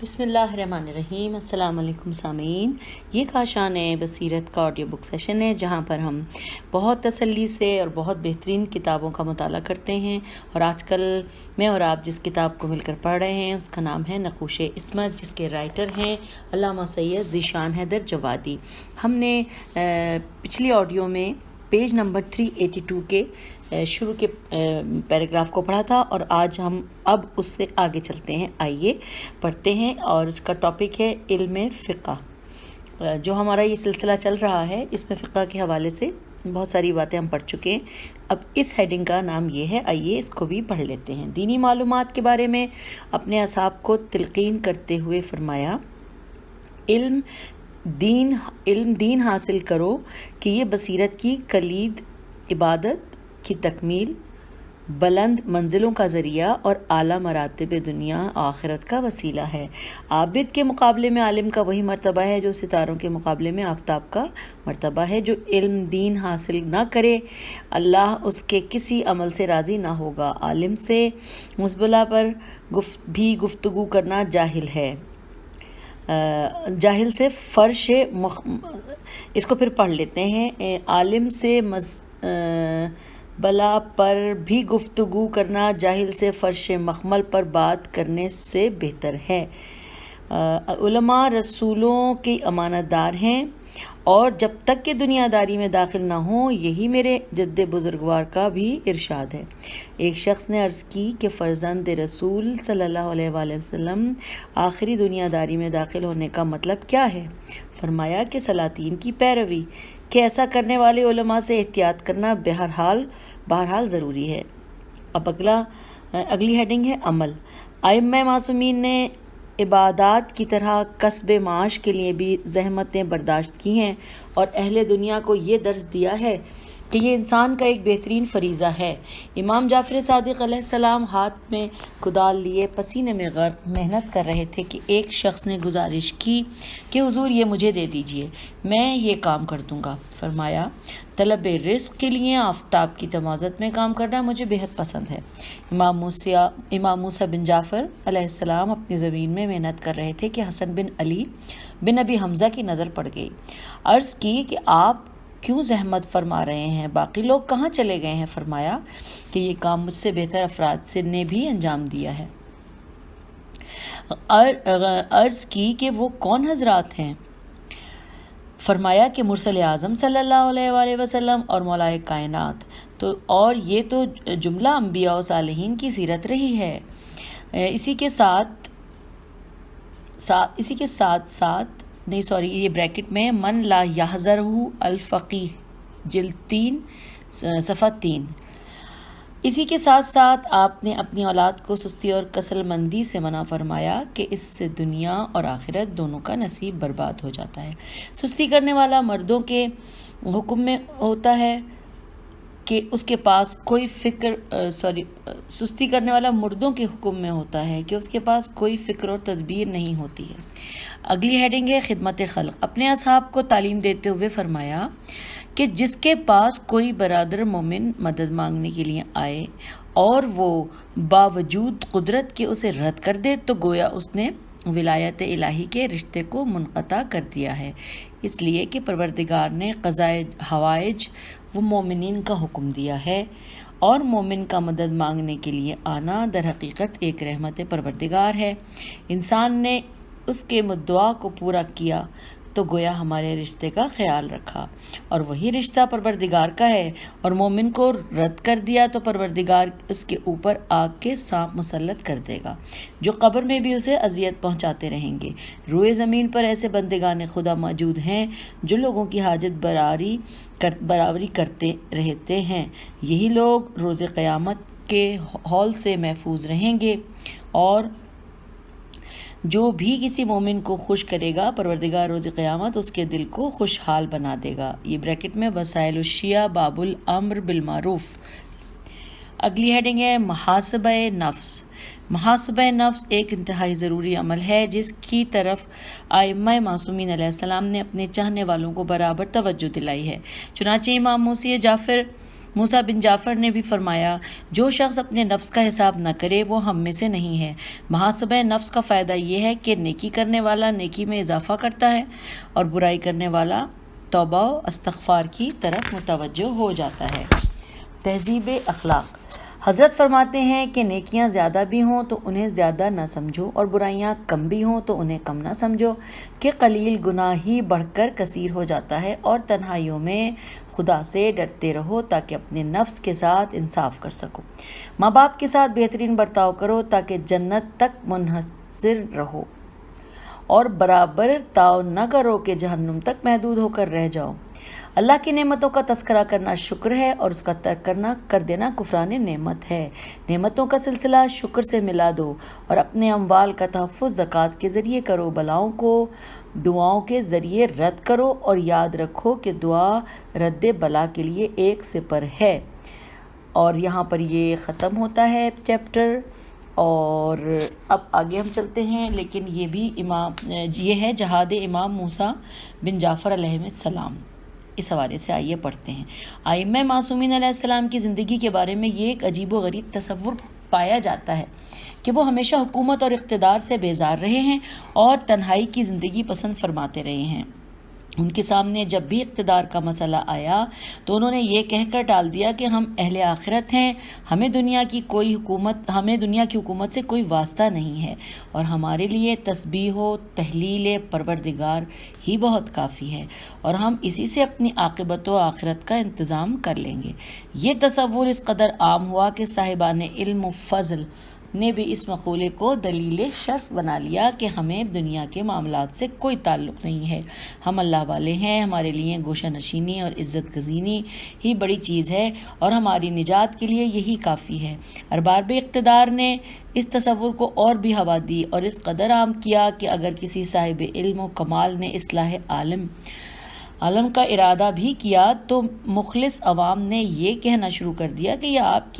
بسم اللہ الرحمن الرحیم۔ السلام علیکم سامعین، یہ کاشان بصیرت کا آڈیو بک سیشن ہے جہاں پر ہم بہت تسلی سے اور بہت بہترین کتابوں کا مطالعہ کرتے ہیں، اور آج کل میں اور آپ جس کتاب کو مل کر پڑھ رہے ہیں اس کا نام ہے نقوش عصمت، جس کے رائٹر ہیں علامہ سید ذیشان حیدر جوادی۔ ہم نے پچھلی آڈیو میں پیج نمبر 382 کے شروع کے پیراگراف کو پڑھا تھا، اور آج ہم اب اس سے آگے چلتے ہیں۔ آئیے پڑھتے ہیں، اور اس کا ٹاپک ہے علم فقہ۔ جو ہمارا یہ سلسلہ چل رہا ہے اس میں فقہ کے حوالے سے بہت ساری باتیں ہم پڑھ چکے ہیں۔ اب اس ہیڈنگ کا نام یہ ہے، آئیے اس کو بھی پڑھ لیتے ہیں۔ دینی معلومات کے بارے میں اپنے اصحاب کو تلقین کرتے ہوئے فرمایا، علم دین حاصل کرو کہ یہ بصیرت کی کلید، عبادت کی تکمیل، بلند منزلوں کا ذریعہ اور اعلیٰ مراتب دنیا آخرت کا وسیلہ ہے۔ عابد کے مقابلے میں عالم کا وہی مرتبہ ہے جو ستاروں کے مقابلے میں آفتاب کا مرتبہ ہے۔ جو علم دین حاصل نہ کرے، اللہ اس کے کسی عمل سے راضی نہ ہوگا۔ عالم سے مزبلہ پر بھی گفتگو کرنا جاہل ہے، جاہل سے فرش اس کو پھر پڑھ لیتے ہیں۔ عالم سے بلا پر بھی گفتگو کرنا جاہل سے فرش مخمل پر بات کرنے سے بہتر ہے۔ علماء رسولوں کی امانت دار ہیں، اور جب تک کہ دنیا داری میں داخل نہ ہوں، یہی میرے جد بزرگوار کا بھی ارشاد ہے۔ ایک شخص نے عرض کی کہ فرزند رسول صلی اللہ علیہ وآلہ وسلم آخری دنیا داری میں داخل ہونے کا مطلب کیا ہے؟ فرمایا کہ سلاطین کی پیروی، کہ ایسا کرنے والے علماء سے احتیاط کرنا بہرحال ضروری ہے۔ اب اگلی ہیڈنگ ہے عمل۔ ائمہ معصومین نے عبادات کی طرح کسب معاش کے لیے بھی زحمتیں برداشت کی ہیں، اور اہل دنیا کو یہ درس دیا ہے کہ یہ انسان کا ایک بہترین فریضہ ہے۔ امام جعفر صادق علیہ السلام ہاتھ میں کدال لیے پسینے میں غرق محنت کر رہے تھے کہ ایک شخص نے گزارش کی کہ حضور یہ مجھے دے دیجئے، میں یہ کام کر دوں گا۔ فرمایا، طلب رزق کے لیے آفتاب کی تمازت میں کام کرنا مجھے بہت پسند ہے۔ امام موسیٰ بن جعفر علیہ السلام اپنی زمین میں محنت کر رہے تھے کہ حسن بن علی بن ابی حمزہ کی نظر پڑ گئی۔ عرض کی کہ آپ کیوں زحمت فرما رہے ہیں؟ باقی لوگ کہاں چلے گئے ہیں؟ فرمایا کہ یہ کام مجھ سے بہتر افراد سے نے بھی انجام دیا ہے۔ عرض کی کہ وہ کون حضرات ہیں؟ فرمایا کہ مرسل اعظم صلی اللہ علیہ وآلہ وسلم اور مولا کائنات، اور یہ تو جملہ انبیاء و صالحین کی سیرت رہی ہے۔ اسی کے ساتھ یہ بریکٹ میں من لا یحذرہ الفقیہ جلد 3 صفحہ 3۔ اسی کے ساتھ ساتھ آپ نے اپنی اولاد کو سستی اور کسل مندی سے منع فرمایا کہ اس سے دنیا اور آخرت دونوں کا نصیب برباد ہو جاتا ہے۔ سستی کرنے والا مردوں کے حکم میں ہوتا ہے کہ اس کے پاس کوئی فکر اور تدبیر نہیں ہوتی ہے۔ اگلی ہیڈنگ ہے خدمت خلق۔ اپنے اصحاب کو تعلیم دیتے ہوئے فرمایا کہ جس کے پاس کوئی برادر مومن مدد مانگنے کے لیے آئے اور وہ باوجود قدرت کے اسے رد کر دے تو گویا اس نے ولایت الہی کے رشتے کو منقطع کر دیا ہے، اس لیے کہ پروردگار نے قضائے حوائج و مومنین کا حکم دیا ہے، اور مومن کا مدد مانگنے کے لیے آنا در حقیقت ایک رحمت پروردگار ہے۔ انسان نے اس کے مدعا کو پورا کیا تو گویا ہمارے رشتے کا خیال رکھا، اور وہی رشتہ پروردگار کا ہے، اور مومن کو رد کر دیا تو پروردگار اس کے اوپر آگ کے سانپ مسلط کر دے گا جو قبر میں بھی اسے اذیت پہنچاتے رہیں گے۔ روئے زمین پر ایسے بندگان خدا موجود ہیں جو لوگوں کی حاجت برابری کرتے رہتے ہیں، یہی لوگ روز قیامت کے ہول سے محفوظ رہیں گے، اور جو بھی کسی مومن کو خوش کرے گا پروردگار روز قیامت اس کے دل کو خوشحال بنا دے گا۔ یہ بریکٹ میں وسائل الشیعہ باب الامر بالمعروف۔ اگلی ہیڈنگ ہے محاسبہ نفس۔ محاسبہ نفس ایک انتہائی ضروری عمل ہے جس کی طرف ائمہ معصومین علیہ السلام نے اپنے چاہنے والوں کو برابر توجہ دلائی ہے۔ چنانچہ امام موسیٰ جعفر موسیٰ بن جعفر نے بھی فرمایا جو شخص اپنے نفس کا حساب نہ کرے وہ ہم میں سے نہیں ہے۔ محاسبہ نفس کا فائدہ یہ ہے کہ نیکی کرنے والا نیکی میں اضافہ کرتا ہے اور برائی کرنے والا توبہ و استغفار کی طرف متوجہ ہو جاتا ہے۔ تہذیب اخلاق۔ حضرت فرماتے ہیں کہ نیکیاں زیادہ بھی ہوں تو انہیں زیادہ نہ سمجھو اور برائیاں کم بھی ہوں تو انہیں کم نہ سمجھو، کہ قلیل گناہ ہی بڑھ کر کثیر ہو جاتا ہے، اور تنہائیوں میں خدا سے ڈرتے رہو تاکہ اپنے نفس کے ساتھ انصاف کر سکو۔ ماں باپ کے ساتھ بہترین برتاؤ کرو تاکہ جنت تک منحصر رہو، اور برابر تاؤ نہ کرو کہ جہنم تک محدود ہو کر رہ جاؤ۔ اللہ کی نعمتوں کا تذکرہ کرنا شکر ہے اور اس کا ترک کر دینا کفران نعمت ہے۔ نعمتوں کا سلسلہ شکر سے ملا دو اور اپنے اموال کا تحفظ زکوٰۃ کے ذریعے کرو، بلاؤں کو دعاؤں کے ذریعے رد کرو، اور یاد رکھو کہ دعا رد بلا کے لیے ایک سپر ہے۔ اور یہاں پر یہ ختم ہوتا ہے چیپٹر، اور اب آگے ہم چلتے ہیں، لیکن یہ ہے جہاد امام موسیٰ بن جعفر علیہ السلام۔ اس حوالے سے آئیے پڑھتے ہیں۔ ائمہ معصومین علیہ السلام کی زندگی کے بارے میں یہ ایک عجیب و غریب تصور پایا جاتا ہے کہ وہ ہمیشہ حکومت اور اقتدار سے بیزار رہے ہیں اور تنہائی کی زندگی پسند فرماتے رہے ہیں۔ ان کے سامنے جب بھی اقتدار کا مسئلہ آیا تو انہوں نے یہ کہہ کر ٹال دیا کہ ہم اہل آخرت ہیں، ہمیں دنیا کی حکومت سے کوئی واسطہ نہیں ہے، اور ہمارے لیے تسبیح و تہلیل پروردگار ہی بہت کافی ہے، اور ہم اسی سے اپنی عاقبت و آخرت کا انتظام کر لیں گے۔ یہ تصور اس قدر عام ہوا کہ صاحبان علم و فضل نے بھی اس مقولے کو دلیل شرف بنا لیا کہ ہمیں دنیا کے معاملات سے کوئی تعلق نہیں ہے، ہم اللہ والے ہیں، ہمارے لیے گوشہ نشینی اور عزت گزینی ہی بڑی چیز ہے، اور ہماری نجات کے لیے یہی کافی ہے۔ ارباب اقتدار نے اس تصور کو اور بھی ہوا دی اور اس قدر عام کیا کہ اگر کسی صاحب علم و کمال نے اصلاح عالم کا ارادہ بھی کیا تو مخلص عوام نے یہ کہنا شروع کر دیا کہ یہ آپ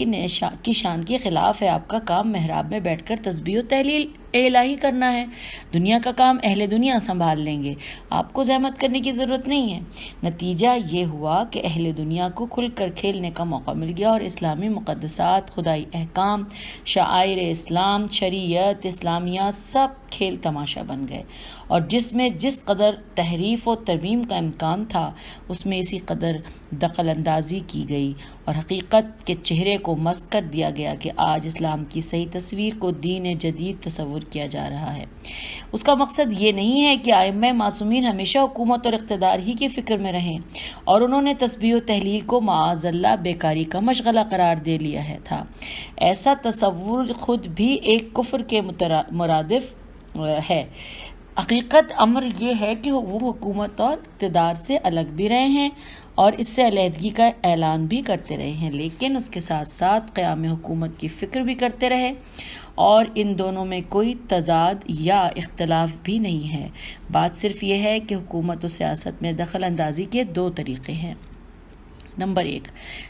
کی شان کے خلاف ہے، آپ کا کام محراب میں بیٹھ کر تسبیح و تہلیل الہی کرنا ہے، دنیا کا کام اہل دنیا سنبھال لیں گے، آپ کو زحمت کرنے کی ضرورت نہیں ہے۔ نتیجہ یہ ہوا کہ اہل دنیا کو کھل کر کھیلنے کا موقع مل گیا اور اسلامی مقدسات، خدائی احکام، شعائر اسلام، شریعت اسلامیہ سب کھیل تماشا بن گئے، اور جس میں جس قدر تحریف و ترمیم کا امکان تھا اس میں اسی قدر دخل اندازی کی گئی، اور حقیقت کے چہرے کو مسخ کر دیا گیا کہ آج اسلام کی صحیح تصویر کو دین جدید تصور کیا جا رہا ہے۔ اس کا مقصد یہ نہیں ہے کہ ائمہ معصومین ہمیشہ حکومت اور اقتدار ہی کی فکر میں رہیں، اور انہوں نے تسبیح و تہلیل کو معاذ اللہ بیکاری کا مشغلہ قرار دے لیا تھا۔ ایسا تصور خود بھی ایک کفر کے مرادف ہے۔ حقیقت امر یہ ہے کہ وہ حکومت اور اقتدار سے الگ بھی رہے ہیں اور اس سے علیحدگی کا اعلان بھی کرتے رہے ہیں، لیکن اس کے ساتھ ساتھ قیام حکومت کی فکر بھی کرتے رہے، اور ان دونوں میں کوئی تضاد یا اختلاف بھی نہیں ہے۔ بات صرف یہ ہے کہ حکومت و سیاست میں دخل اندازی کے دو طریقے ہیں۔ نمبر 1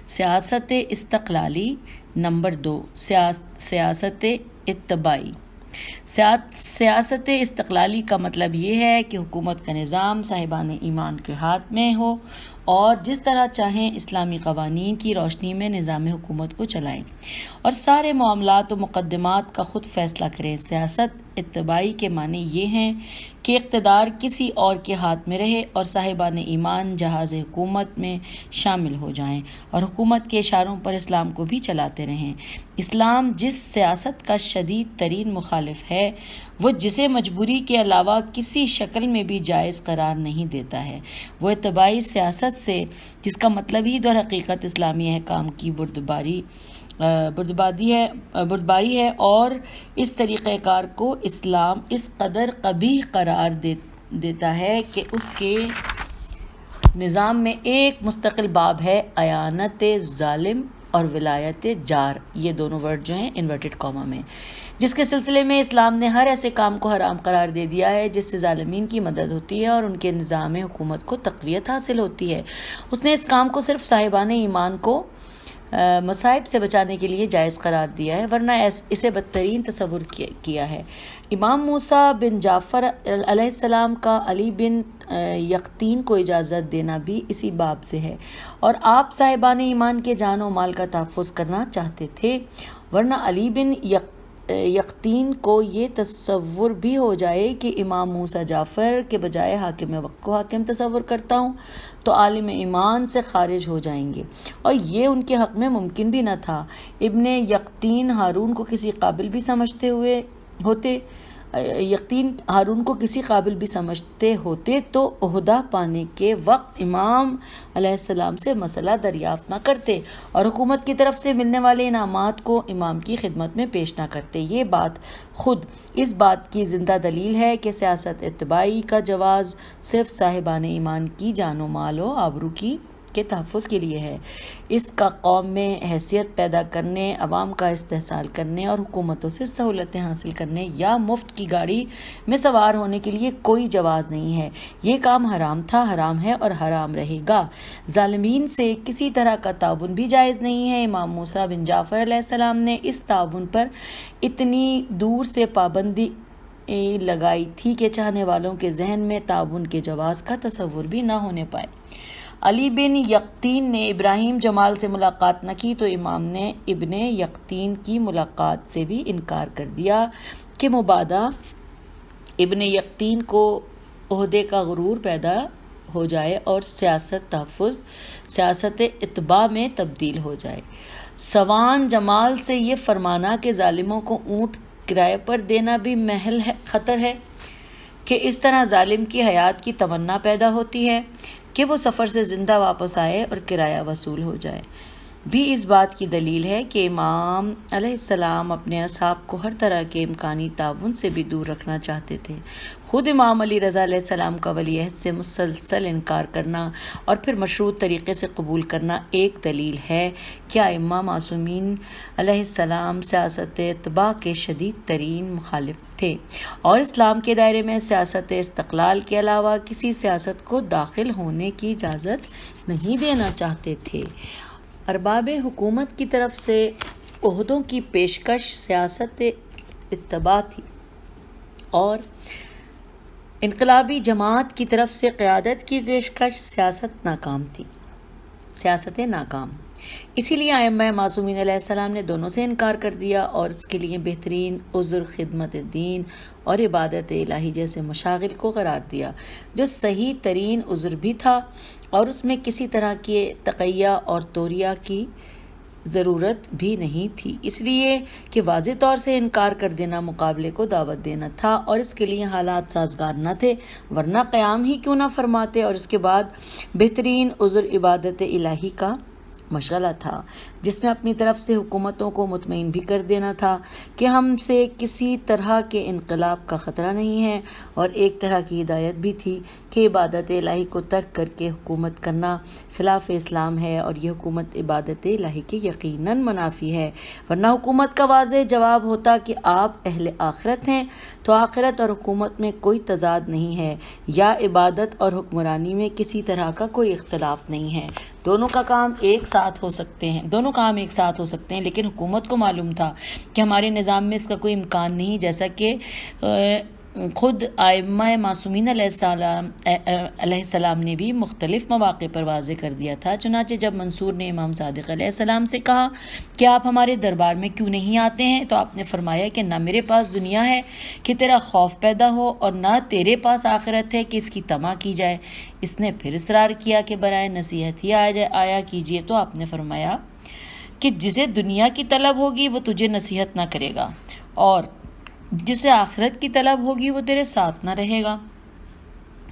سیاست استقلالی، نمبر 2 سیاست اتباعی۔ سیاست استقلالی کا مطلب یہ ہے کہ حکومت کا نظام صاحبان ایمان کے ہاتھ میں ہو اور جس طرح چاہیں اسلامی قوانین کی روشنی میں نظام حکومت کو چلائیں اور سارے معاملات و مقدمات کا خود فیصلہ کریں۔ سیاست اتباعی کے معنی یہ ہیں کہ اقتدار کسی اور کے ہاتھ میں رہے اور صاحبان ایمان جہاز حکومت میں شامل ہو جائیں اور حکومت کے اشاروں پر اسلام کو بھی چلاتے رہیں۔ اسلام جس سیاست کا شدید ترین مخالف ہے وہ جسے مجبوری کے علاوہ کسی شکل میں بھی جائز قرار نہیں دیتا ہے، وہ اتباعی سیاست سے جس کا مطلب ہی در حقیقت اسلامی احکام کی بردباری ہے، اور اس طریقہ کار کو اسلام اس قدر قبیح قرار دیتا ہے کہ اس کے نظام میں ایک مستقل باب ہے اعانت ظالم اور ولایت جار، یہ دونوں ورڈ جو ہیں انورٹڈ کاما میں، جس کے سلسلے میں اسلام نے ہر ایسے کام کو حرام قرار دے دیا ہے جس سے ظالمین کی مدد ہوتی ہے اور ان کے نظام حکومت کو تقویت حاصل ہوتی ہے۔ اس نے اس کام کو صرف صاحبان ایمان کو مصائب سے بچانے کے لیے جائز قرار دیا ہے، ورنہ اسے بدترین تصور کیا ہے۔ امام موسیٰ بن جعفر علیہ السلام کا علی بن یقطین کو اجازت دینا بھی اسی باب سے ہے، اور آپ صاحبان ایمان کے جان و مال کا تحفظ کرنا چاہتے تھے، ورنہ علی بن یقطین کو یہ تصور بھی ہو جائے کہ امام موسیٰ جعفر کے بجائے حاکم وقت کو حاکم تصور کرتا ہوں تو عالم ایمان سے خارج ہو جائیں گے، اور یہ ان کے حق میں ممکن بھی نہ تھا۔ ابن یقطین ہارون کو کسی قابل بھی سمجھتے ہوتے تو عہدہ پانے کے وقت امام علیہ السلام سے مسئلہ دریافت نہ کرتے اور حکومت کی طرف سے ملنے والے انعامات کو امام کی خدمت میں پیش نہ کرتے۔ یہ بات خود اس بات کی زندہ دلیل ہے کہ سیاست اتباعی کا جواز صرف صاحبان ایمان کی جان و مال و آبرو کے تحفظ کے لیے ہے۔ اس کا قوم میں حیثیت پیدا کرنے، عوام کا استحصال کرنے اور حکومتوں سے سہولتیں حاصل کرنے یا مفت کی گاڑی میں سوار ہونے کے لیے کوئی جواز نہیں ہے۔ یہ کام حرام تھا، حرام ہے اور حرام رہے گا۔ ظالمین سے کسی طرح کا تعاون بھی جائز نہیں ہے۔ امام موسیٰ بن جعفر علیہ السلام نے اس تعاون پر اتنی دور سے پابندی لگائی تھی کہ چاہنے والوں کے ذہن میں تعاون کے جواز کا تصور بھی نہ ہونے پائے۔ علی بن یقطین نے ابراہیم جمال سے ملاقات نہ کی تو امام نے ابن یقطین کی ملاقات سے بھی انکار کر دیا کہ مبادا ابن یقطین کو عہدے کا غرور پیدا ہو جائے اور سیاست اتباع میں تبدیل ہو جائے۔ سوان جمال سے یہ فرمانا کہ ظالموں کو اونٹ کرائے پر دینا بھی محل خطر ہے کہ اس طرح ظالم کی حیات کی تمنا پیدا ہوتی ہے کہ وہ سفر سے زندہ واپس آئے اور کرایہ وصول ہو جائے، بھی اس بات کی دلیل ہے کہ امام علیہ السلام اپنے اصحاب کو ہر طرح کے امکانی تعاون سے بھی دور رکھنا چاہتے تھے۔ خود امام علی رضا علیہ السلام کا ولی عہد سے مسلسل انکار کرنا اور پھر مشروط طریقے سے قبول کرنا ایک دلیل ہے کہ ائمہ معصومین علیہ السلام سیاست اتباع کے شدید ترین مخالف تھے اور اسلام کے دائرے میں سیاست استقلال کے علاوہ کسی سیاست کو داخل ہونے کی اجازت نہیں دینا چاہتے تھے۔ ارباب حکومت کی طرف سے عہدوں کی پیشکش سیاست اتباع تھی اور انقلابی جماعت کی طرف سے قیادت کی پیشکش سیاست ناکام۔ اسی لیے ائمہ معصومین علیہ السلام نے دونوں سے انکار کر دیا اور اس کے لیے بہترین عذر خدمت دین اور عبادت الہی جیسے مشاغل کو قرار دیا، جو صحیح ترین عذر بھی تھا اور اس میں کسی طرح کے تقیہ اور توریہ کی ضرورت بھی نہیں تھی، اس لیے کہ واضح طور سے انکار کر دینا مقابلے کو دعوت دینا تھا اور اس کے لیے حالات سازگار نہ تھے، ورنہ قیام ہی کیوں نہ فرماتے، اور اس کے بعد بہترین عذر عبادت الہی کا مشغلہ تھا، جس میں اپنی طرف سے حکومتوں کو مطمئن بھی کر دینا تھا کہ ہم سے کسی طرح کے انقلاب کا خطرہ نہیں ہے، اور ایک طرح کی ہدایت بھی تھی کہ عبادت الہی کو ترک کر کے حکومت کرنا خلاف اسلام ہے اور یہ حکومت عبادت الہی کے یقیناً منافی ہے، ورنہ حکومت کا واضح جواب ہوتا کہ آپ اہل آخرت ہیں تو آخرت اور حکومت میں کوئی تضاد نہیں ہے، یا عبادت اور حکمرانی میں کسی طرح کا کوئی اختلاف نہیں ہے، دونوں کام ایک ساتھ ہو سکتے ہیں، لیکن حکومت کو معلوم تھا کہ ہمارے نظام میں اس کا کوئی امکان نہیں، جیسا کہ خود ائمہ معصومین علیہ السلام نے بھی مختلف مواقع پر واضح کر دیا تھا۔ چنانچہ جب منصور نے امام صادق علیہ السلام سے کہا کہ آپ ہمارے دربار میں کیوں نہیں آتے ہیں، تو آپ نے فرمایا کہ نہ میرے پاس دنیا ہے کہ تیرا خوف پیدا ہو اور نہ تیرے پاس آخرت ہے کہ اس کی طمع کی جائے۔ اس نے پھر اصرار کیا کہ برائے نصیحت ہی آیا کیجیے، تو آپ نے فرمایا کہ جسے دنیا کی طلب ہوگی وہ تجھے نصیحت نہ کرے گا اور جسے آخرت کی طلب ہوگی وہ تیرے ساتھ نہ رہے گا۔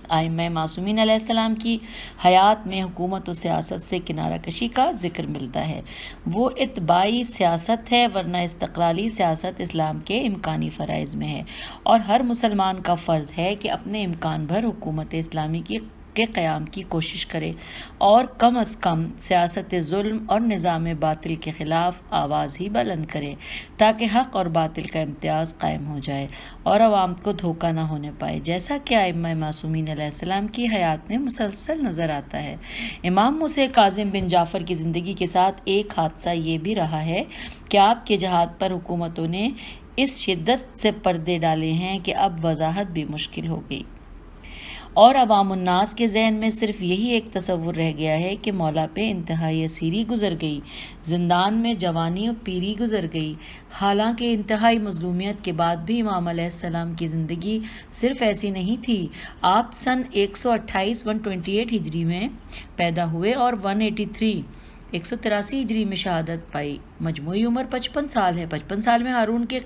ائمہ معصومین علیہ السلام کی حیات میں حکومت و سیاست سے کنارہ کشی کا ذکر ملتا ہے، وہ اتباعی سیاست ہے، ورنہ استقلالی سیاست اسلام کے امکانی فرائض میں ہے، اور ہر مسلمان کا فرض ہے کہ اپنے امکان بھر حکومت اسلامی کی کے قیام کی کوشش کرے اور کم از کم سیاست ظلم اور نظام باطل کے خلاف آواز ہی بلند کرے تاکہ حق اور باطل کا امتیاز قائم ہو جائے اور عوام کو دھوکہ نہ ہونے پائے، جیسا کہ ائمہ معصومین علیہ السلام کی حیات میں مسلسل نظر آتا ہے۔ امام موسیٰ کاظم بن جعفر کی زندگی کے ساتھ ایک حادثہ یہ بھی رہا ہے کہ آپ کے جہاد پر حکومتوں نے اس شدت سے پردے ڈالے ہیں کہ اب وضاحت بھی مشکل ہو گئی اور عوام الناس کے ذہن میں صرف یہی ایک تصور رہ گیا ہے کہ مولا پہ انتہائی اسیری گزر گئی، زندان میں جوانی اور پیری گزر گئی۔ حالانکہ انتہائی مظلومیت کے بعد بھی امام علیہ السلام کی زندگی صرف ایسی نہیں تھی۔ آپ سن 128 ہجری میں پیدا ہوئے اور 183 ہجری میں شہادت پائی۔ مجموعی عمر 55 سال ہے۔ 55 سال میں ہارون کی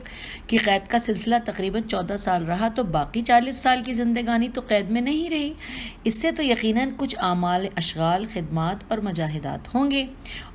قید کا سلسلہ تقریباً 14 سال رہا، تو باقی 40 سال کی زندگانی تو قید میں نہیں رہی۔ اس سے تو یقیناً کچھ اعمال، اشغال، خدمات اور مجاہدات ہوں گے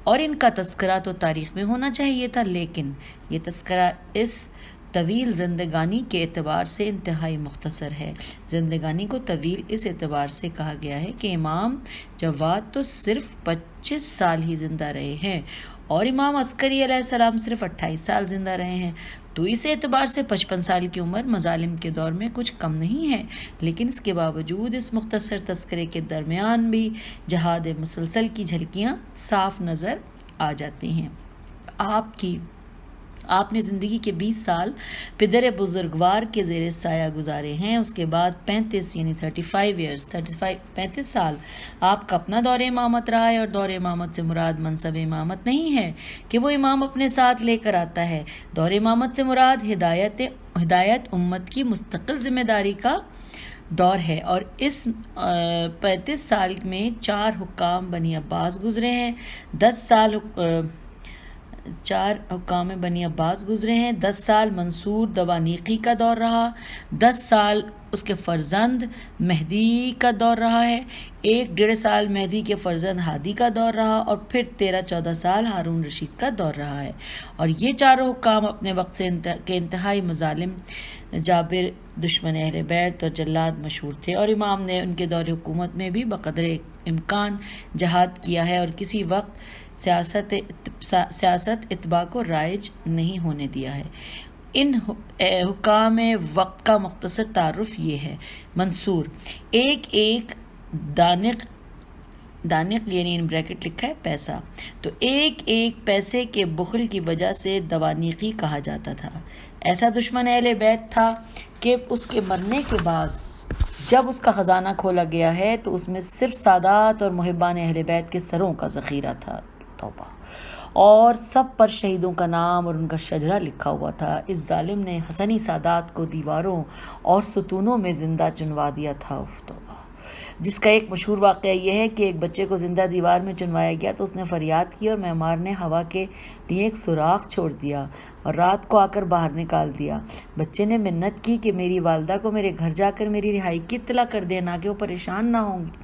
اور ان کا تذکرہ تو تاریخ میں ہونا چاہیے تھا، لیکن یہ تذکرہ اس طویل زندگانی کے اعتبار سے انتہائی مختصر ہے۔ زندگانی کو طویل اس اعتبار سے کہا گیا ہے کہ امام جواد تو صرف 25 سال ہی زندہ رہے ہیں اور امام عسکری علیہ السلام صرف 28 سال زندہ رہے ہیں، تو اس اعتبار سے 55 سال کی عمر مظالم کے دور میں کچھ کم نہیں ہے۔ لیکن اس کے باوجود اس مختصر تذکرے کے درمیان بھی جہاد مسلسل کی جھلکیاں صاف نظر آ جاتی ہیں۔ آپ نے زندگی کے 20 سال پدر بزرگوار کے زیر سایہ گزارے ہیں۔ اس کے بعد 35 سال آپ کا اپنا دور امامت رہا ہے، اور دور امامت سے مراد منصب امامت نہیں ہے کہ وہ امام اپنے ساتھ لے کر آتا ہے۔ دور امامت سے مراد ہدایت امت کی مستقل ذمہ داری کا دور ہے، اور اس 35 سال میں 4 حکام بنی عباس گزرے ہیں، 10 سال منصور دوانیقی کا دور رہا، 10 سال اس کے فرزند مہدی کا دور رہا ہے، 1.5 سال مہدی کے فرزند ہادی کا دور رہا، اور پھر 13-14 سال ہارون رشید کا دور رہا ہے۔ اور یہ چاروں حکام اپنے وقت کے انتہائی مظالم، جابر، دشمن اہل بیت اور جلاد مشہور تھے، اور امام نے ان کے دور حکومت میں بھی بقدر امکان جہاد کیا ہے اور کسی وقت سیاست اتباع کو رائج نہیں ہونے دیا ہے۔ ان حکام وقت کا مختصر تعارف یہ ہے۔ منصور ایک دانق یعنی ان بریکٹ لکھا ہے پیسہ، تو ایک پیسے کے بخل کی وجہ سے دوانیقی کہا جاتا تھا۔ ایسا دشمن اہل بیت تھا کہ اس کے مرنے کے بعد جب اس کا خزانہ کھولا گیا ہے تو اس میں صرف سادات اور محبان اہل بیت کے سروں کا ذخیرہ تھا، توبہ، اور سب پر شہیدوں کا نام اور ان کا شجرہ لکھا ہوا تھا۔ اس ظالم نے حسنی سادات کو دیواروں اور ستونوں میں زندہ چنوا دیا تھا، توبہ، جس کا ایک مشہور واقعہ یہ ہے کہ ایک بچے کو زندہ دیوار میں چنوایا گیا تو اس نے فریاد کی اور معمار نے ہوا کے لیے ایک سوراخ چھوڑ دیا اور رات کو آ کر باہر نکال دیا۔ بچے نے منت کی کہ میری والدہ کو میرے گھر جا کر میری رہائی کی اطلاع کر دینا کہ وہ پریشان نہ ہوں گی۔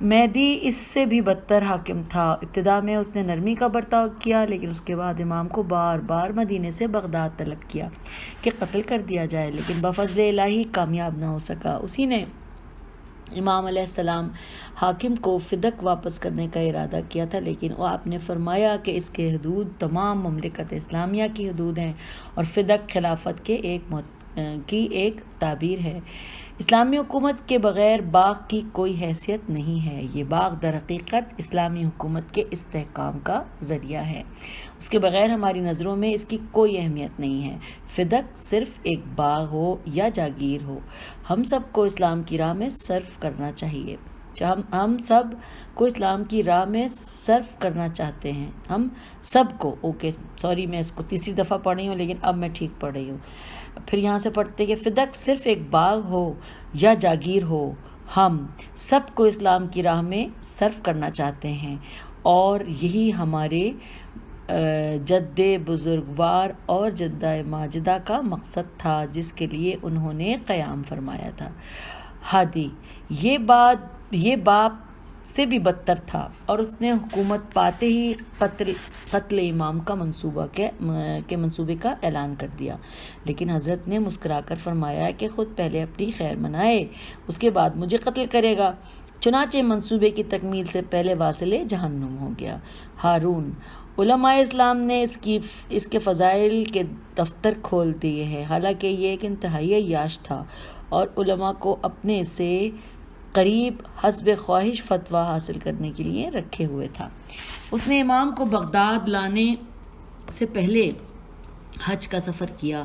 مہدی اس سے بھی بدتر حاکم تھا۔ ابتدا میں اس نے نرمی کا برتاؤ کیا، لیکن اس کے بعد امام کو بار بار مدینے سے بغداد طلب کیا کہ قتل کر دیا جائے، لیکن بفضل الہی کامیاب نہ ہو سکا۔ اسی نے امام علیہ السلام حاکم کو فدق واپس کرنے کا ارادہ کیا تھا، لیکن آپ نے فرمایا کہ اس کے حدود تمام مملکت اسلامیہ کی حدود ہیں اور فدق خلافت کے ایک تعبیر ہے۔ اسلامی حکومت کے بغیر باغ کی کوئی حیثیت نہیں ہے۔ یہ باغ در حقیقت اسلامی حکومت کے استحکام کا ذریعہ ہے، اس کے بغیر ہماری نظروں میں اس کی کوئی اہمیت نہیں ہے۔ فدق صرف ایک باغ ہو یا جاگیر ہو، ہم سب کو اسلام کی راہ میں صرف کرنا چاہیے۔ ہم سب کو اسلام کی راہ میں صرف کرنا چاہتے ہیں، ہم سب کو۔ میں اس کو تیسری دفعہ پڑھ رہی ہوں، لیکن اب میں ٹھیک پڑھ رہی ہوں۔ پھر یہاں سے پڑھتے کہ فدق صرف ایک باغ ہو یا جاگیر ہو، ہم سب کو اسلام کی راہ میں صرف کرنا چاہتے ہیں، اور یہی ہمارے جد بزرگوار اور جدہ ماجدہ کا مقصد تھا جس کے لیے انہوں نے قیام فرمایا تھا۔ ہادی یہ باپ سے بھی بدتر تھا، اور اس نے حکومت پاتے ہی قتل امام کا منصوبے کا اعلان کر دیا۔ لیکن حضرت نے مسکرا کر فرمایا کہ خود پہلے اپنی خیر منائے، اس کے بعد مجھے قتل کرے گا۔ چنانچہ منصوبے کی تکمیل سے پہلے واصل جہنم ہو گیا۔ ہارون، علماء اسلام نے اس کے فضائل کے دفتر کھول دیے ہیں، حالانکہ یہ ایک انتہائی عیاش تھا اور علماء کو اپنے سے قریب حسب خواہش فتویٰ حاصل کرنے کے لیے رکھے ہوئے تھا۔ اس نے امام کو بغداد لانے سے پہلے حج کا سفر کیا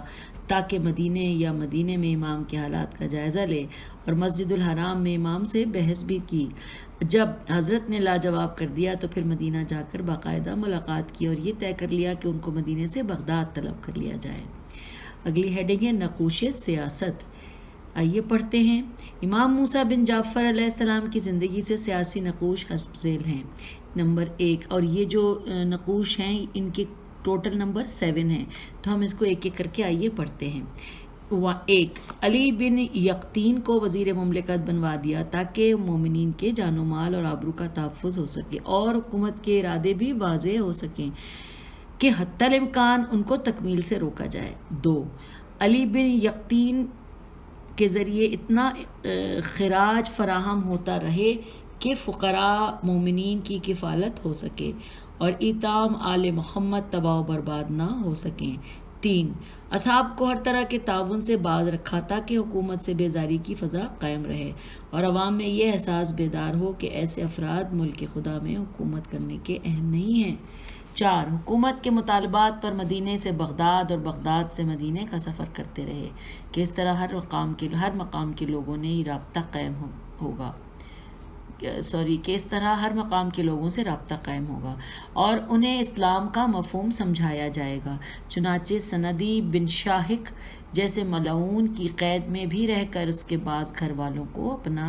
تاکہ مدینے میں امام کے حالات کا جائزہ لے، اور مسجد الحرام میں امام سے بحث بھی کی۔ جب حضرت نے لاجواب کر دیا تو پھر مدینہ جا کر باقاعدہ ملاقات کی اور یہ طے کر لیا کہ ان کو مدینے سے بغداد طلب کر لیا جائے۔ اگلی ہیڈنگ ہے نقوش سیاست۔ آئیے پڑھتے ہیں۔ امام موسیٰ بن جعفر علیہ السلام کی زندگی سے سیاسی نقوش حسب ذیل ہیں۔ نمبر 1، اور یہ جو نقوش ہیں ان کے ٹوٹل نمبر 7 ہیں، تو ہم اس کو ایک ایک کر کے آئیے پڑھتے ہیں۔ 1، علی بن یقطین کو وزیر مملکت بنوا دیا تاکہ مومنین کے جان و مال اور آبرو کا تحفظ ہو سکے اور حکومت کے ارادے بھی واضح ہو سکیں کہ حتی الامکان ان کو تکمیل سے روکا جائے۔ 2، علی بن یقطین کے ذریعے اتنا خراج فراہم ہوتا رہے کہ فقراء مومنین کی کفالت ہو سکے اور ایتام آل محمد تباہ و برباد نہ ہو سکیں۔ 3، اصحاب کو ہر طرح کے تعاون سے باز رکھا تاکہ حکومت سے بیزاری کی فضا قائم رہے اور عوام میں یہ احساس بیدار ہو کہ ایسے افراد ملک خدا میں حکومت کرنے کے اہل نہیں ہیں۔ 4، حکومت کے مطالبات پر مدینے سے بغداد اور بغداد سے مدینے کا سفر کرتے رہے کہ اس طرح ہر مقام کے لوگوں نے رابطہ قائم ہوگا ہر مقام کے لوگوں سے رابطہ قائم ہوگا اور انہیں اسلام کا مفہوم سمجھایا جائے گا۔ چنانچہ سندی بن شاہق جیسے ملعون کی قید میں بھی رہ کر اس کے بعض گھر والوں کو اپنا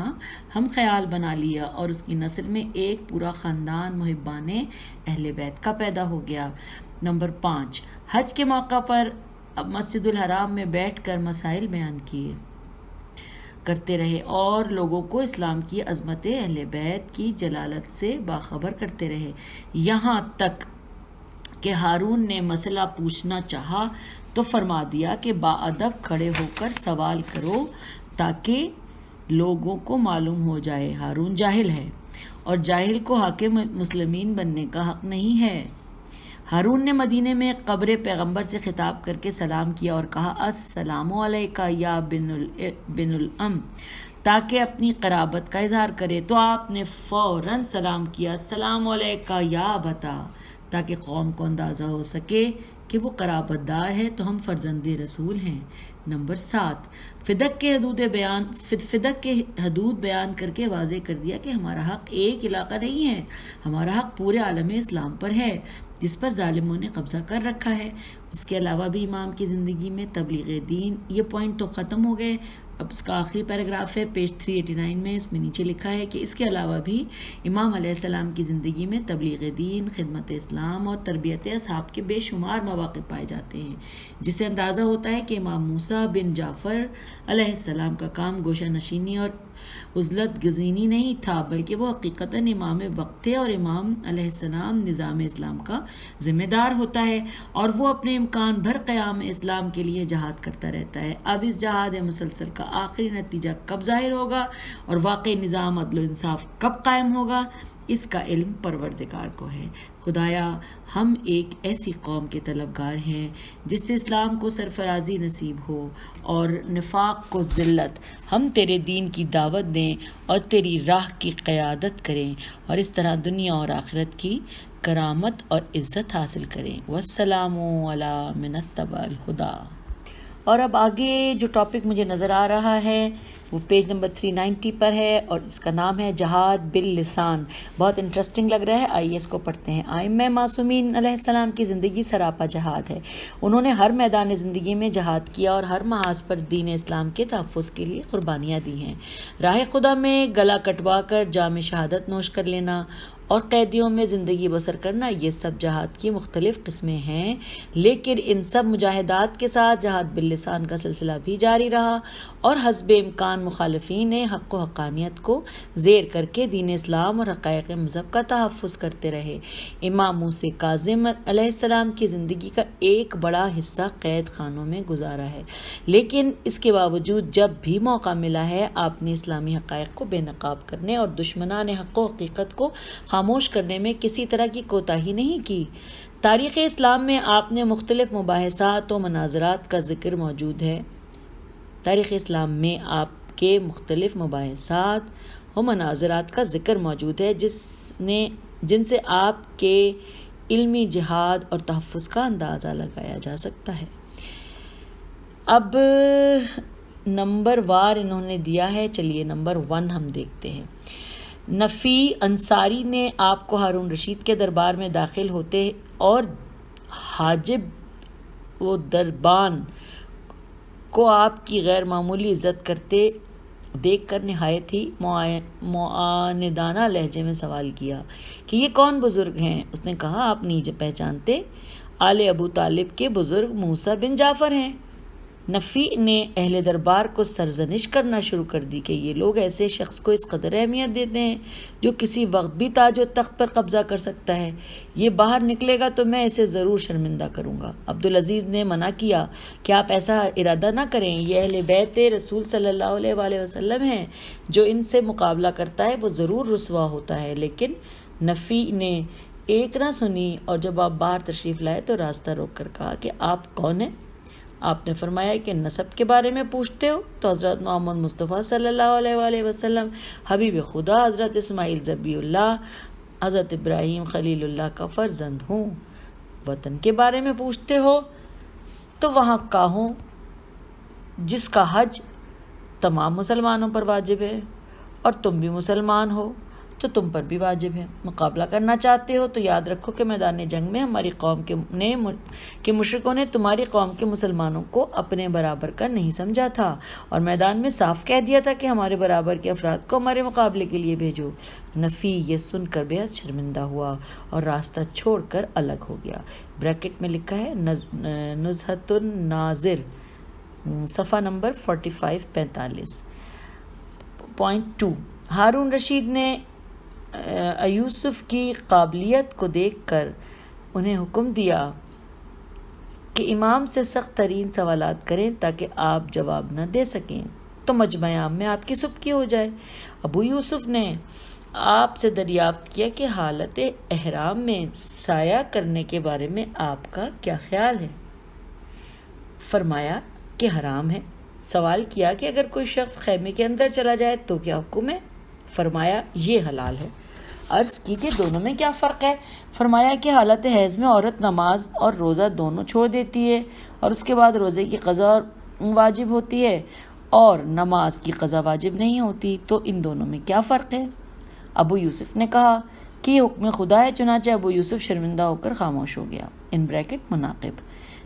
ہم خیال بنا لیا اور اس کی نسل میں ایک پورا خاندان محبان اہل بیت کا پیدا ہو گیا۔ نمبر 5، حج کے موقع پر مسجد الحرام میں بیٹھ کر مسائل بیان کرتے رہے اور لوگوں کو اسلام کی عظمت اہل بیت کی جلالت سے باخبر کرتے رہے، یہاں تک کہ ہارون نے مسئلہ پوچھنا چاہا تو فرما دیا کہ باادب کھڑے ہو کر سوال کرو تاکہ لوگوں کو معلوم ہو جائے ہارون جاہل ہے اور جاہل کو حاکم مسلمین بننے کا حق نہیں ہے۔ ہارون نے مدینے میں قبر پیغمبر سے خطاب کر کے سلام کیا اور کہا السلام علیکہ یا بن الام، تاکہ اپنی قرابت کا اظہار کرے، تو آپ نے فوراً سلام کیا السلام علیکہ یا بتا، تاکہ قوم کو اندازہ ہو سکے کہ وہ قرابت دار ہے تو ہم فرزند رسول ہیں۔ نمبر 7، فدق کے حدود بیان کر کے واضح کر دیا کہ ہمارا حق ایک علاقہ نہیں ہے، ہمارا حق پورے عالم اسلام پر ہے جس پر ظالموں نے قبضہ کر رکھا ہے۔ اس کے علاوہ بھی امام کی زندگی میں تبلیغ دین، یہ پوائنٹ تو ختم ہو گئے، اب اس کا آخری پیراگراف ہے پیج 389 میں، اس میں نیچے لکھا ہے کہ اس کے علاوہ بھی امام علیہ السلام کی زندگی میں تبلیغ دین، خدمت اسلام اور تربیت اصحاب کے بے شمار مواقع پائے جاتے ہیں، جس سے اندازہ ہوتا ہے کہ امام موسیٰ بن جعفر علیہ السلام کا کام گوشہ نشینی اور عزلت گزینی نہیں تھا، بلکہ وہ حقیقتاً امام وقت تھے اور امام علیہ السلام نظام اسلام کا ذمہ دار ہوتا ہے اور وہ اپنے امکان بھر قیام اسلام کے لیے جہاد کرتا رہتا ہے۔ اب اس جہاد مسلسل کا آخری نتیجہ کب ظاہر ہوگا اور واقعی نظام عدل و انصاف کب قائم ہوگا، اس کا علم پروردگار کو ہے۔ خدایا ہم ایک ایسی قوم کے طلبگار ہیں جس سے اسلام کو سرفرازی نصیب ہو اور نفاق کو ذلت، ہم تیرے دین کی دعوت دیں اور تیری راہ کی قیادت کریں اور اس طرح دنیا اور آخرت کی کرامت اور عزت حاصل کریں۔ والسلام علی من اتبع الہدی۔ اور اب آگے جو ٹاپک مجھے نظر آ رہا ہے وہ پیج نمبر 390 پر ہے اور اس کا نام ہے جہاد باللسان۔ بہت انٹرسٹنگ لگ رہا ہے، آئیے اس کو پڑھتے ہیں۔ ائمہ معصومین علیہ السلام کی زندگی سراپا جہاد ہے، انہوں نے ہر میدان زندگی میں جہاد کیا اور ہر محاذ پر دین اسلام کے تحفظ کے لیے قربانیاں دی ہیں۔ راہ خدا میں گلا کٹوا کر جام شہادت نوش کر لینا اور قیدیوں میں زندگی بسر کرنا، یہ سب جہاد کی مختلف قسمیں ہیں، لیکن ان سب مجاہدات کے ساتھ جہاد باللسان کا سلسلہ بھی جاری رہا اور حسب امکان مخالفین نے حق و حقانیت کو زیر کر کے دین اسلام اور حقائق مذہب کا تحفظ کرتے رہے۔ امام موسیٰ کاظم علیہ السلام کی زندگی کا ایک بڑا حصہ قید خانوں میں گزارا ہے، لیکن اس کے باوجود جب بھی موقع ملا ہے آپ نے اسلامی حقائق کو بے نقاب کرنے اور دشمنان حق و حقیقت کو خاموش کرنے میں کسی طرح کی کوتاہی نہیں کی۔ تاریخ اسلام میں آپ نے مختلف مباحثات و مناظرات کا ذکر موجود ہے۔ تاریخ اسلام میں آپ کے مختلف مباحثات و مناظرات کا ذکر موجود ہے جن سے آپ کے علمی جہاد اور تحفظ کا اندازہ لگایا جا سکتا ہے۔ اب نمبر وار انہوں نے دیا ہے، چلیے نمبر 1 ہم دیکھتے ہیں۔ نفی انصاری نے آپ کو ہارون رشید کے دربار میں داخل ہوتے اور حاجب و دربان کو آپ کی غیر معمولی عزت کرتے دیکھ کر نہایت ہی معاندانہ لہجے میں سوال کیا کہ یہ کون بزرگ ہیں؟ اس نے کہا آپ نہیں پہچانتے، آل ابو طالب کے بزرگ موسیٰ بن جعفر ہیں۔ نفی نے اہل دربار کو سرزنش کرنا شروع کر دی کہ یہ لوگ ایسے شخص کو اس قدر اہمیت دیتے ہیں جو کسی وقت بھی تاج و تخت پر قبضہ کر سکتا ہے، یہ باہر نکلے گا تو میں اسے ضرور شرمندہ کروں گا۔ عبدالعزیز نے منع کیا کہ آپ ایسا ارادہ نہ کریں، یہ اہل بیت رسول صلی اللہ علیہ وآلہ وسلم ہیں، جو ان سے مقابلہ کرتا ہے وہ ضرور رسوا ہوتا ہے۔ لیکن نفی نے ایک نہ سنی اور جب آپ باہر تشریف لائے تو راستہ روک کر کہا کہ آپ کون ہیں؟ آپ نے فرمایا کہ نسب کے بارے میں پوچھتے ہو تو حضرت محمد مصطفیٰ صلی اللہ علیہ وآلہ وسلم، حبیب خدا حضرت اسماعیل ذبیح اللہ، حضرت ابراہیم خلیل اللہ کا فرزند ہوں۔ وطن کے بارے میں پوچھتے ہو تو وہاں کا ہوں جس کا حج تمام مسلمانوں پر واجب ہے اور تم بھی مسلمان ہو تو تم پر بھی واجب ہے۔ مقابلہ کرنا چاہتے ہو تو یاد رکھو کہ میدان جنگ میں ہماری قوم کے مشرکوں نے تمہاری قوم کے مسلمانوں کو اپنے برابر کا نہیں سمجھا تھا اور میدان میں صاف کہہ دیا تھا کہ ہمارے برابر کے افراد کو ہمارے مقابلے کے لیے بھیجو۔ نفی یہ سن کر بے حد شرمندہ ہوا اور راستہ چھوڑ کر الگ ہو گیا۔ بریکٹ میں لکھا ہے نزہۃ الناظر، صفحہ نمبر 45-45۔ پوائنٹ 2، ہارون رشید نے یوسف کی قابلیت کو دیکھ کر انہیں حکم دیا کہ امام سے سخت ترین سوالات کریں تاکہ آپ جواب نہ دے سکیں تو مجمع عام میں آپ کی سبکی ہو جائے۔ ابو یوسف نے آپ سے دریافت کیا کہ حالت احرام میں سایہ کرنے کے بارے میں آپ کا کیا خیال ہے؟ فرمایا کہ حرام ہے۔ سوال کیا کہ اگر کوئی شخص خیمے کے اندر چلا جائے تو کیا حکم ہے؟ فرمایا یہ حلال ہے۔ عرض کی کہ دونوں میں کیا فرق ہے؟ فرمایا کہ حالت حیض میں عورت نماز اور روزہ دونوں چھوڑ دیتی ہے اور اس کے بعد روزے کی قضا واجب ہوتی ہے اور نماز کی قضا واجب نہیں ہوتی، تو ان دونوں میں کیا فرق ہے؟ ابو یوسف نے کہا کہ یہ حکم خدا ہے، چنانچہ ابو یوسف شرمندہ ہو کر خاموش ہو گیا۔ ان بریکٹ مناقب۔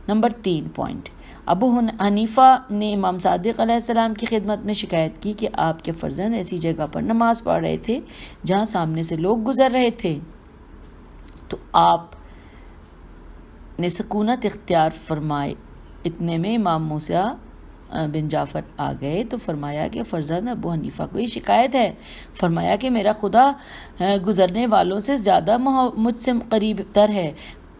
نمبر 3 پوائنٹ، ابو حنیفہ نے امام صادق علیہ السلام کی خدمت میں شکایت کی کہ آپ کے فرزند ایسی جگہ پر نماز پڑھ رہے تھے جہاں سامنے سے لوگ گزر رہے تھے، تو آپ نے سکونت اختیار فرمائے۔ اتنے میں امام موسیٰ بن جعفر آ گئے تو فرمایا کہ فرزند ابو حنیفہ کو یہ شکایت ہے۔ فرمایا کہ میرا خدا گزرنے والوں سے زیادہ مجھ سے قریب تر ہے،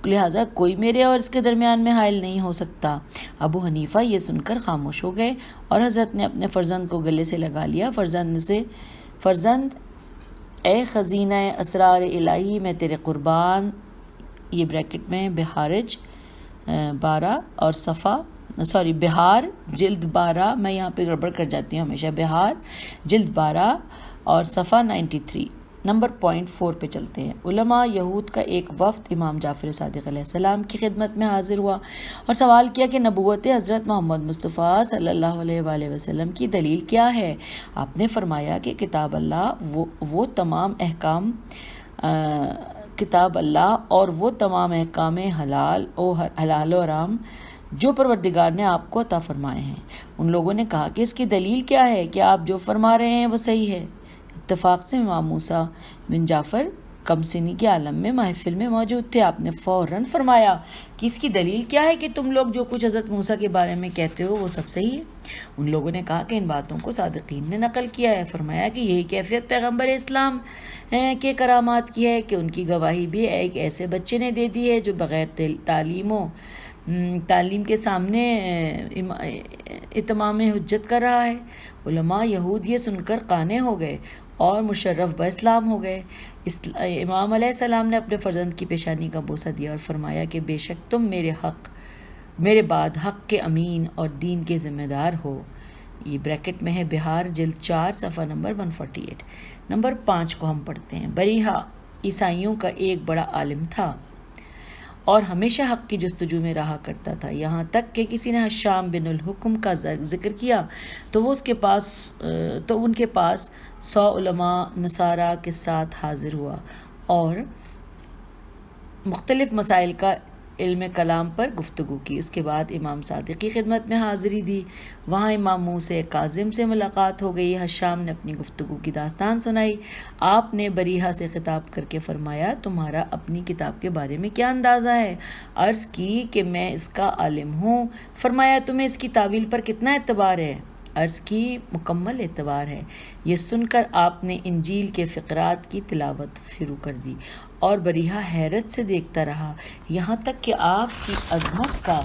لہٰذا کوئی میرے اور اس کے درمیان میں حائل نہیں ہو سکتا۔ ابو حنیفہ یہ سن کر خاموش ہو گئے اور حضرت نے اپنے فرزند کو گلے سے لگا لیا۔ فرزند اے خزینہ اسرار الہی میں تیرے قربان، یہ بریکٹ میں بہارج 12 اور بہار جلد 12، میں یہاں پہ گڑبڑ کر جاتی ہوں ہمیشہ، بہار جلد 12 اور صفحہ 93۔ نمبر پوائنٹ 4 پہ چلتے ہیں۔ علماء یہود کا ایک وفد امام جعفر صادق علیہ السلام کی خدمت میں حاضر ہوا اور سوال کیا کہ نبوت حضرت محمد مصطفیٰ صلی اللہ علیہ وآلہ وسلم کی دلیل کیا ہے؟ آپ نے فرمایا کہ کتاب اللہ اور وہ تمام احکام حلال و حرام جو پروردگار نے آپ کو عطا فرمائے ہیں۔ ان لوگوں نے کہا کہ اس کی دلیل کیا ہے کہ آپ جو فرما رہے ہیں وہ صحیح ہے۔ اتفاق سے امام موسیٰ بن جعفر کم سنی کے عالم میں محفل میں موجود تھے۔ آپ نے فوراً فرمایا کہ اس کی دلیل کیا ہے کہ تم لوگ جو کچھ حضرت موسیٰ کے بارے میں کہتے ہو وہ سب صحیح ہے؟ ان لوگوں نے کہا کہ ان باتوں کو صادقین نے نقل کیا ہے۔ فرمایا کہ یہی کیفیت پیغمبر اسلام کے کرامات کی ہے کہ ان کی گواہی بھی ایک ایسے بچے نے دے دی ہے جو بغیر تعلیم کے سامنے اتمام حجت کر رہا ہے۔ علماء یہود یہ سن کر قانع ہو گئے اور مشرف باسلام ہو گئے۔ امام علیہ السلام نے اپنے فرزند کی پیشانی کا بوسہ دیا اور فرمایا کہ بے شک تم میرے بعد حق کے امین اور دین کے ذمہ دار ہو۔ یہ بریکٹ میں ہے بہار جلد 4 صفحہ نمبر 148۔ نمبر 5 کو ہم پڑھتے ہیں۔ بریحہ عیسائیوں کا ایک بڑا عالم تھا اور ہمیشہ حق کی جستجو میں رہا کرتا تھا، یہاں تک کہ کسی نے حشام بن الحکم کا ذکر کیا تو وہ ان کے پاس 100 علماء نصارہ کے ساتھ حاضر ہوا اور مختلف مسائل کا علم کلام پر گفتگو کی۔ اس کے بعد امام صادق کی خدمت میں حاضری دی، وہاں امام موسیٰ کاظم سے ملاقات ہو گئی۔ حشام نے اپنی گفتگو کی داستان سنائی۔ آپ نے بریحہ سے خطاب کر کے فرمایا تمہارا اپنی کتاب کے بارے میں کیا اندازہ ہے؟ عرض کی کہ میں اس کا عالم ہوں۔ فرمایا تمہیں اس کی تعویل پر کتنا اعتبار ہے؟ عرض کی مکمل اعتبار ہے۔ یہ سن کر آپ نے انجیل کے فقرات کی تلاوت شروع کر دی اور بریحہ حیرت سے دیکھتا رہا، یہاں تک کہ آپ کی عظمت کا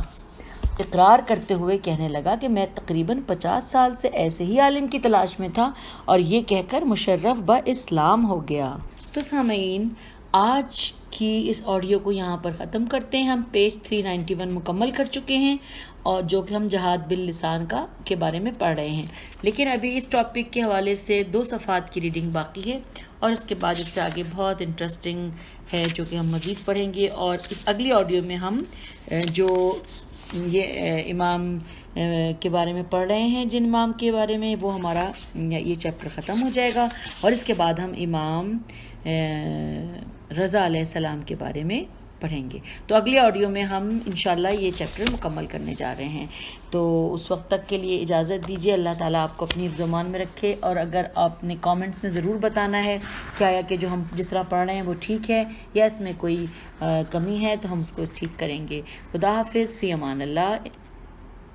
اقرار کرتے ہوئے کہنے لگا کہ میں تقریباً 50 سال سے ایسے ہی عالم کی تلاش میں تھا اور یہ کہہ کر مشرف اسلام ہو گیا۔ تو سامعین، آج کی اس آڈیو کو یہاں پر ختم کرتے ہیں۔ ہم پیج 391 مکمل کر چکے ہیں اور جو کہ ہم جہاد باللسان کے بارے میں پڑھ رہے ہیں، لیکن ابھی اس ٹاپک کے حوالے سے 2 صفحات کی ریڈنگ باقی ہے اور اس کے بعد اس سے آگے بہت انٹرسٹنگ ہے جو کہ ہم مزید پڑھیں گے۔ اور اس اگلی آڈیو میں ہم جو یہ امام کے بارے میں پڑھ رہے ہیں، جن امام کے بارے میں، وہ ہمارا یہ چیپٹر ختم ہو جائے گا اور اس کے بعد ہم امام رضا علیہ السلام کے بارے میں پڑھیں گے۔ تو اگلی آڈیو میں ہم انشاءاللہ یہ چیپٹر مکمل کرنے جا رہے ہیں۔ تو اس وقت تک کے لیے اجازت دیجیے۔ اللہ تعالیٰ آپ کو اپنی حفظ و امان میں رکھے، اور اگر آپ نے کامنٹس میں ضرور بتانا ہے کہ آیا کہ جو ہم جس طرح پڑھ رہے ہیں وہ ٹھیک ہے یا اس میں کوئی کمی ہے تو ہم اس کو ٹھیک کریں گے۔ خدا حافظ، فی امان اللہ۔